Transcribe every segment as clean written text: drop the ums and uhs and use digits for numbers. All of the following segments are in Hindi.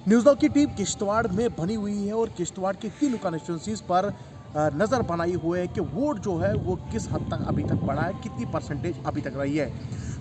न्यूज़ नाउ की टीम किश्तवाड़ में बनी हुई है और किश्तवाड़ की तीनों कॉन्स्टिट्यूंसीज पर नज़र बनाई हुई है कि वोट जो है वो किस हद तक अभी तक बढ़ा है, कितनी परसेंटेज अभी तक रही है।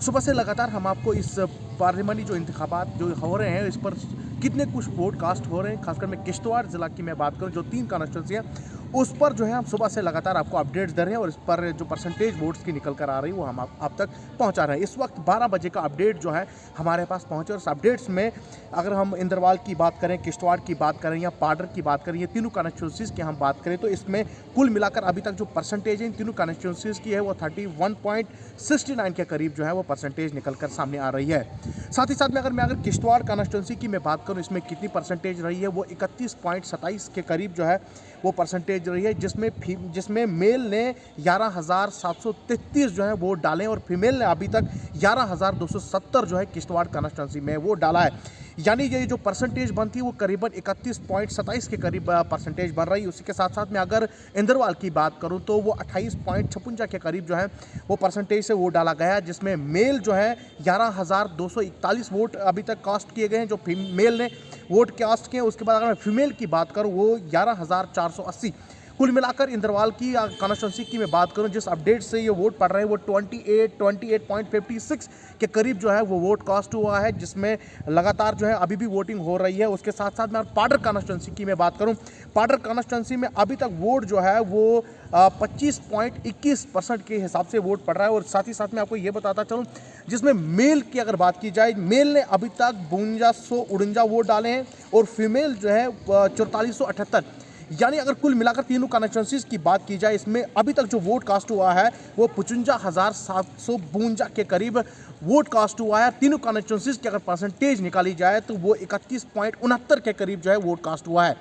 सुबह से लगातार हम आपको इस पार्लियामानी जो इंतखाबात जो हो रहे हैं इस पर कितने कुछ वोट कास्ट हो रहे हैं, खासकर मैं किश्तवाड़ ज़िला की मैं बात करूं जो 3 कॉन्स्टिट्यूंसी है उस पर जो है हम सुबह से लगातार आपको अपडेट्स दे रहे हैं और इस पर जो परसेंटेज वोट्स की निकल कर आ रही है वो हम आप तक पहुंचा रहे हैं। इस वक्त 12 बजे का अपडेट जो है हमारे पास पहुंचे और इस अपडेट्स में अगर हम इंद्रवाल की बात करें, किश्तवाड़ की बात करें या पाडर की बात करें, ये तीनों कॉन्स्टिट्यूंसीज़ की हम बात करें तो इसमें कुल मिलाकर अभी तक जो परसेंटेज है इन तीनों कॉन्स्टिट्यूंसीज़ की है वो 31.69 के करीब जो है वो परसेंटेज निकल कर सामने आ रही है। साथ ही साथ में अगर किश्तवाड़ कॉन्स्टिट्यूंसी की मैं बात करूँ इसमें कितनी परसेंटेज रही है वो 31.27 के करीब जो है वो परसेंटेज रही है, जिसमें मेल ने 11,733 जो है वोट डाले और फीमेल ने अभी तक 11,270 जो है किश्तवाड़ कॉन्स्टिट्यूंसी में वोट डाला है। यानी ये जो परसेंटेज बनती है वो करीबन 31.27 के करीब परसेंटेज बन रही है। उसी के साथ साथ में अगर इंद्रवाल की बात करूं तो वो 28.56 के करीब जो है वो परसेंटेज से वोट डाला गया है, जिसमें मेल जो है 11,241 वोट अभी तक कास्ट किए गए हैं जो मेल ने वोट कास्ट किए हैं। उसके बाद अगर मैं फीमेल की बात करूं वो 11,480। कुल मिलाकर इंद्रवाल की कॉन्स्टिट्यूंसी की मैं बात करूं जिस अपडेट से ये वोट पड़ रहे हैं वो 28.56 के करीब जो है वो वोट कास्ट हुआ है, जिसमें लगातार जो है अभी भी वोटिंग हो रही है। उसके साथ साथ मैं पाडर कॉन्स्टिट्यूंसी की मैं बात करूं, पाडर कॉन्स्टिट्यूंसी में अभी तक वोट जो है वो 25.21% के हिसाब से वोट पड़ रहा है। और साथ ही साथ मैं आपको ये बताता चलूँ जिसमें मेल की अगर बात की जाए, मेल ने अभी तक 5249 वोट डाले हैं और फीमेल जो है 4478। यानी अगर कुल मिलाकर तीनों कॉन्स्टिट्यूंसीज की बात की जाए इसमें अभी तक जो वोट कास्ट हुआ है वो 55,752 के करीब वोट कास्ट हुआ है। तीनों कॉन्स्टिट्यूंसीज की अगर परसेंटेज निकाली जाए तो वो 31.69 के करीब जो है वोट कास्ट हुआ है।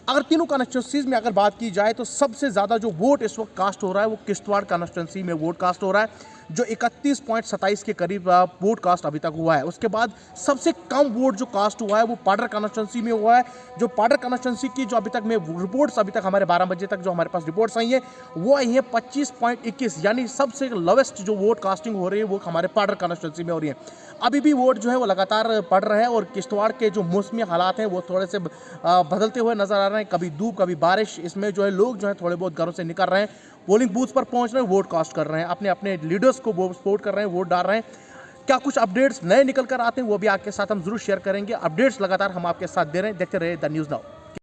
अगर तीनों कॉन्स्टिट्यूंसीज में अगर बात की जाए तो सबसे ज़्यादा जो वोट इस वक्त कास्ट हो रहा है वो किश्तवाड़ कॉन्स्टिट्यूंसी में वोट कास्ट हो रहा है जो 31.27 के करीब वोट कास्ट अभी तक हुआ है। उसके बाद सबसे कम वोट जो कास्ट हुआ है वो पाडर कॉन्स्टिट्यूंसी में हुआ है। जो पाडर कॉन्स्टिट्यूंसी की जो अभी तक में रिपोर्ट्स अभी तक हमारे 12 बजे तक जो हमारे पास रिपोर्ट्स आई है वो आई है 25.21, यानी सबसे लोवेस्ट जो वोट कास्टिंग हो रही है वो हमारे पाडर कॉन्स्टिट्यूंसी में हो रही है। अभी भी वोट जो है वो लगातार पड़ रहे हैं और किश्तवाड़ के जो मौसमी हालात हैं वो थोड़े से बदलते हुए नजर आ रहे हैं, कभी धूप कभी बारिश। इसमें जो है लोग जो है थोड़े बहुत घरों से निकल रहे हैं, पोलिंग बूथ पर पहुंच रहे हैं, वोट कास्ट कर रहे हैं, अपने अपने लीडर्स को वो सपोर्ट कर रहे हैं, वोट डाल रहे हैं। क्या कुछ अपडेट्स नए निकल कर आते हैं वो भी आपके साथ हम जरूर शेयर करेंगे। अपडेट्स लगातार हम आपके साथ दे रहे हैं, देखते रहे द न्यूज़ नाउ।